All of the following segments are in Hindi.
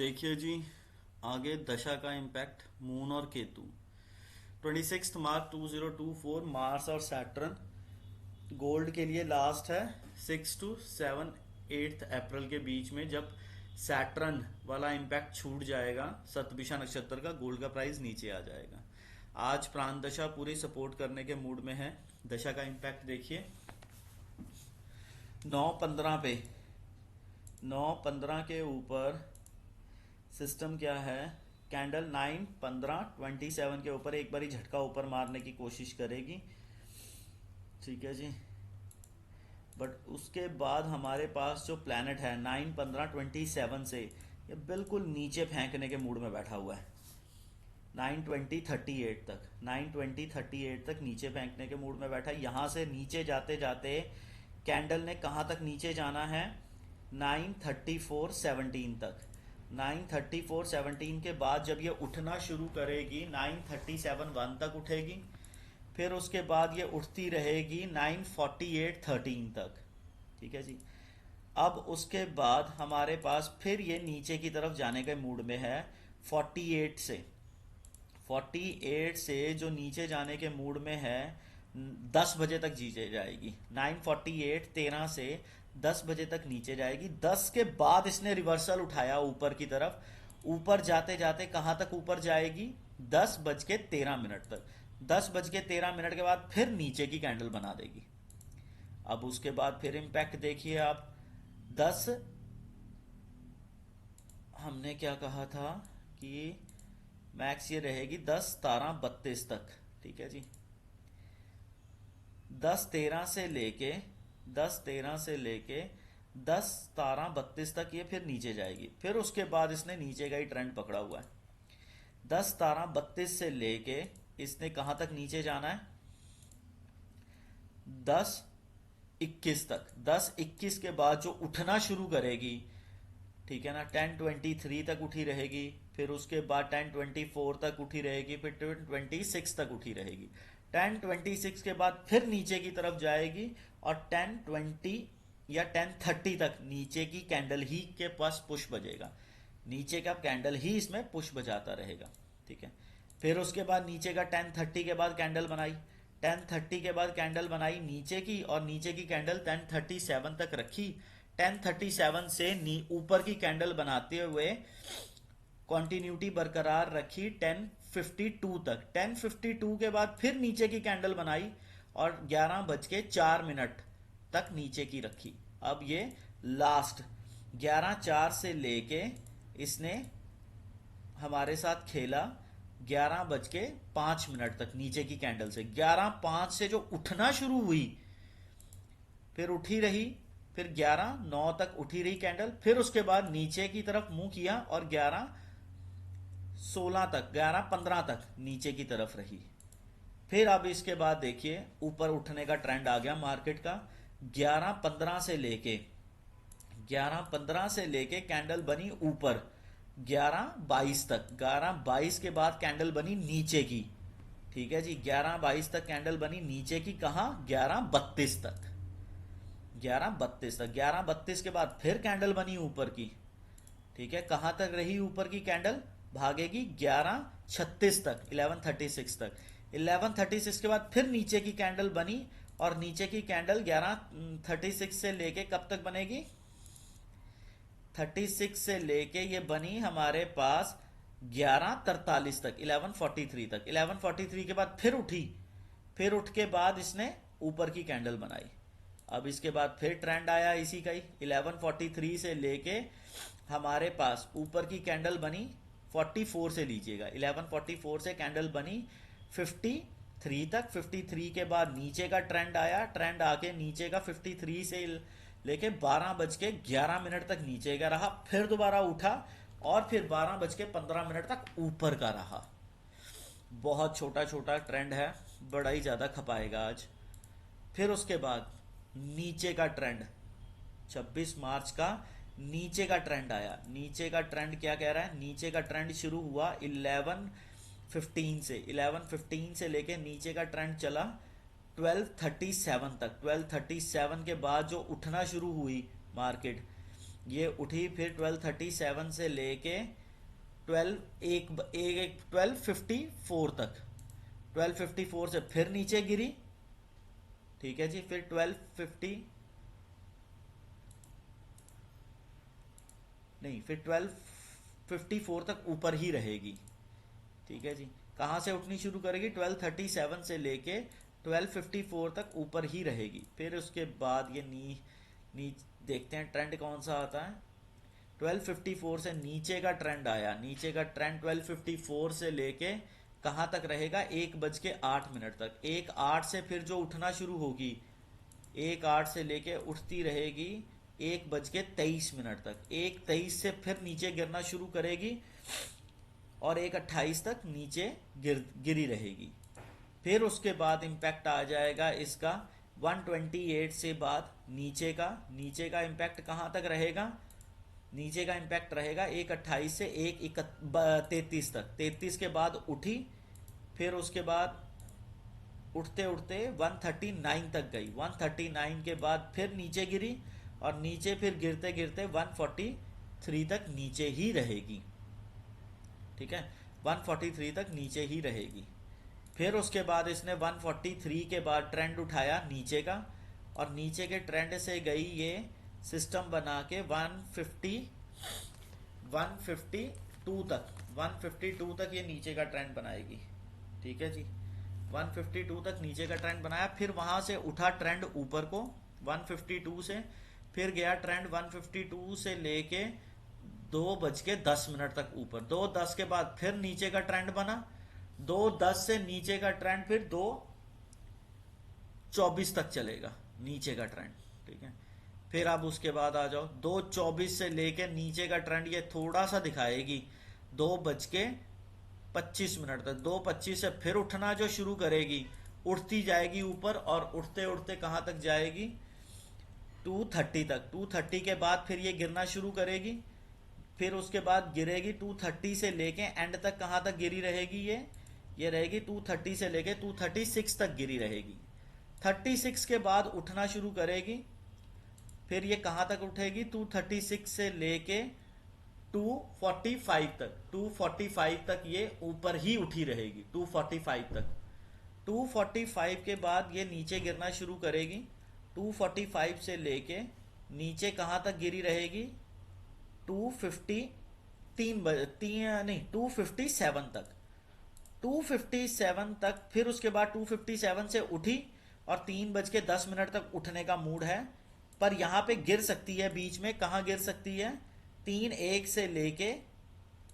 देखिए जी, आगे दशा का इम्पैक्ट मून और केतु। 26 मार्च 2024 मार्स और सैटर्न गोल्ड के लिए लास्ट है 6 to 7 8 अप्रैल के बीच में। जब सैटर्न वाला इम्पैक्ट छूट जाएगा सतभिषा नक्षत्र का, गोल्ड का प्राइस नीचे आ जाएगा। आज प्राण दशा पूरी सपोर्ट करने के मूड में है। दशा का इम्पैक्ट देखिए 9:15 पे, 9:15 के ऊपर सिस्टम क्या है, कैंडल 9:15:27 के ऊपर एक बारी झटका ऊपर मारने की कोशिश करेगी, ठीक है जी। बट उसके बाद हमारे पास जो प्लैनेट है 9:15:27 से ये बिल्कुल नीचे फेंकने के मूड में बैठा हुआ है। 9:20:38 तक, 9:20:38 तक नीचे फेंकने के मूड में बैठा है। यहाँ से नीचे जाते जाते कैंडल ने कहाँ तक नीचे जाना है, 9:34:17 तक। 9:34:17 के बाद जब ये उठना शुरू करेगी 9:37:1 तक उठेगी। फिर उसके बाद ये उठती रहेगी 9:48:13 तक, ठीक है जी। अब उसके बाद हमारे पास फिर ये नीचे की तरफ जाने के मूड में है 48 से। 48 से जो नीचे जाने के मूड में है 10 बजे तक नीचे जाएगी। 9:48:13 से 10 बजे तक नीचे जाएगी। 10 के बाद इसने रिवर्सल उठाया ऊपर की तरफ। ऊपर जाते जाते कहाँ तक ऊपर जाएगी, 10:13 तक। 10:13 के बाद फिर नीचे की कैंडल बना देगी। अब उसके बाद फिर इम्पैक्ट देखिए आप। 10, हमने क्या कहा था कि मैक्स ये रहेगी 10:13:32 तक, ठीक है जी। 10:13 से लेके 10:13 से लेके 10:13:32 तक ये फिर नीचे जाएगी। फिर उसके बाद इसने नीचे का ही ट्रेंड पकड़ा हुआ है। 10:13:32 से लेके इसने कहाँ तक नीचे जाना है, 10:21 तक। 10:21 के बाद जो उठना शुरू करेगी, ठीक है ना, 10:23 तक उठी रहेगी। फिर उसके बाद 10:24 तक उठी रहेगी। फिर 10:26 तक उठी रहेगी। 10:26 के बाद फिर नीचे की तरफ जाएगी और 10:20 या 10:30 तक नीचे की कैंडल ही के पास पुश बजेगा। नीचे का कैंडल ही इसमें पुश बजाता रहेगा, ठीक है। फिर उसके बाद नीचे का 10:30 के बाद कैंडल बनाई। 10:30 के बाद कैंडल बनाई नीचे की, और नीचे की कैंडल 10:37 तक रखी। 10:37 से ऊपर की कैंडल बनाते हुए कंटिन्यूटी बरकरार रखी 10:52 तक। 10:52 के बाद फिर नीचे की कैंडल बनाई और 11:04 तक नीचे की रखी। अब ये लास्ट 11:04 से लेके इसने हमारे साथ खेला 11:05 तक नीचे की कैंडल से। 11:05 से जो उठना शुरू हुई, फिर उठी रही, फिर 11:09 तक उठी रही कैंडल। फिर उसके बाद नीचे की तरफ मुंह किया और 11:16 तक, 11:15 तक नीचे की तरफ रही। फिर अब इसके बाद देखिए ऊपर उठने का ट्रेंड आ गया मार्केट का। 11:15 से लेके 11:15 से लेके कैंडल बनी ऊपर 11:22 तक। 11:22 के बाद कैंडल बनी नीचे की, ठीक है जी। 11:22 तक कैंडल बनी नीचे की, कहाँ, 11:32 तक। 11:32 तक। 11:32 के बाद फिर कैंडल बनी ऊपर की, ठीक है। कहाँ तक रही ऊपर की कैंडल, भागेगी 11:36 तक, 11:36 तक। 11:36 के बाद फिर नीचे की कैंडल बनी, और नीचे की कैंडल 11:36 से लेके कब तक बनेगी, 36 से लेके ये बनी हमारे पास 11:43 तक, 11:43 तक। 11:43 के बाद फिर उठी। फिर उठ के बाद इसने ऊपर की कैंडल बनाई। अब इसके बाद फिर ट्रेंड आया इसी का ही। 11:43 से लेके हमारे पास ऊपर की कैंडल बनी 44 से लीजिएगा। 11:44 से कैंडल बनी 53 तक। 53 के बाद नीचे का ट्रेंड आया। ट्रेंड आके नीचे का 53 से लेके 12:11 तक नीचे का रहा। फिर दोबारा उठा और फिर 12:15 तक ऊपर का रहा। बहुत छोटा छोटा ट्रेंड है, बड़ा ही ज्यादा खपाएगा आज। फिर उसके बाद नीचे का ट्रेंड 26 मार्च का नीचे का ट्रेंड आया। नीचे का ट्रेंड क्या कह रहा है, नीचे का ट्रेंड शुरू हुआ 11:15 से। 11:15 से लेके नीचे का ट्रेंड चला 12:37 तक। 12:37 के बाद जो उठना शुरू हुई मार्केट ये उठी, फिर 1237 से लेके 1254 तक, 1254 से फिर नीचे गिरी। ठीक है जी, फिर 1254 तक ऊपर ही रहेगी। ठीक है जी, कहाँ से उठनी शुरू करेगी? 1237 से लेके 1254 तक ऊपर ही रहेगी। फिर उसके बाद ये देखते हैं ट्रेंड कौन सा आता है। 1254 से नीचे का ट्रेंड आया, नीचे का ट्रेंड 1254 से लेके कहाँ तक रहेगा? 1:08 तक। 1:08 से फिर जो उठना शुरू होगी, 1:08 से लेके उठती रहेगी 1:23 तक। 1:23 से फिर नीचे गिरना शुरू करेगी और 1:28 तक नीचे गिरी रहेगी। फिर उसके बाद इम्पैक्ट आ जाएगा इसका 128 से बाद नीचे का इम्पैक्ट कहाँ तक रहेगा? नीचे का इम्पैक्ट रहेगा 1:28 से 1:33 तक। 33 के बाद उठी, फिर उसके बाद उठते उठते 139 तक गई। 139 के बाद फिर नीचे गिरी और नीचे फिर गिरते गिरते 143 तक नीचे ही रहेगी। ठीक है, 143 तक नीचे ही रहेगी। फिर उसके बाद इसने 143 के बाद ट्रेंड उठाया नीचे का, और नीचे के ट्रेंड से गई ये सिस्टम बना के 152 तक, 152 तक ये नीचे का ट्रेंड बनाएगी। ठीक है जी, 152 तक नीचे का ट्रेंड बनाया, फिर वहां से उठा ट्रेंड ऊपर को 152 से, फिर गया ट्रेंड 152 से लेके 2:10 तक ऊपर। 2:10 के बाद फिर नीचे का ट्रेंड बना, 2:10 से नीचे का ट्रेंड फिर 2:24 तक चलेगा नीचे का ट्रेंड। ठीक है, फिर अब उसके बाद आ जाओ 2:24 से लेके नीचे का ट्रेंड ये थोड़ा सा दिखाएगी 2:25 तक। 2:25 से फिर उठना जो शुरू करेगी, उठती जाएगी ऊपर और उठते उठते कहां तक जाएगी? 230 तक। 230 के बाद फिर ये गिरना शुरू करेगी, फिर उसके बाद गिरेगी 230 से लेके एंड तक। कहां तक गिरी रहेगी? ये रहेगी 230 से लेके 236 तक गिरी रहेगी। 36 के बाद उठना शुरू करेगी, फिर ये कहां तक उठेगी? 236 से लेके 245 तक। 245 तक ये ऊपर ही उठी रहेगी, 245 तक। 245 के बाद ये नीचे गिरना शुरू करेगी। 245 से लेके नीचे कहां तक गिरी रहेगी? 257 तक। 257 तक, फिर उसके बाद 257 से उठी और 3:10 तक उठने का मूड है, पर यहां पे गिर सकती है बीच में। कहां गिर सकती है? 3:01 से लेके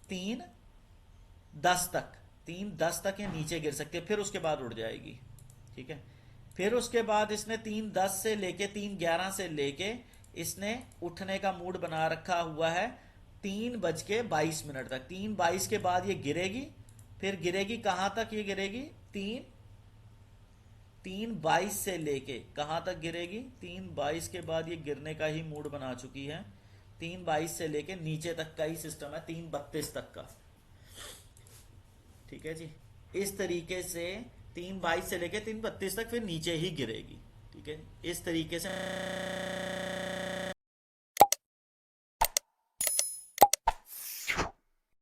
3:10 तक। 3:10 तक ये नीचे गिर सकती है, फिर उसके बाद उठ जाएगी। ठीक है, फिर उसके बाद इसने 3:10 से लेके 3:11 से लेके इसने उठने का मूड बना रखा हुआ है 3:22 तक। 3:22 के बाद ये गिरेगी, फिर गिरेगी कहां तक? ये गिरेगी 3:22 से लेके कहां तक गिरेगी? 3:22 के बाद ये गिरने का ही मूड बना चुकी है। 3:22 से लेके नीचे तक का ही सिस्टम है, 3:32 तक का। ठीक है जी, इस तरीके से 3:22 से लेके 3:32 तक फिर नीचे ही गिरेगी। ठीक है, इस तरीके से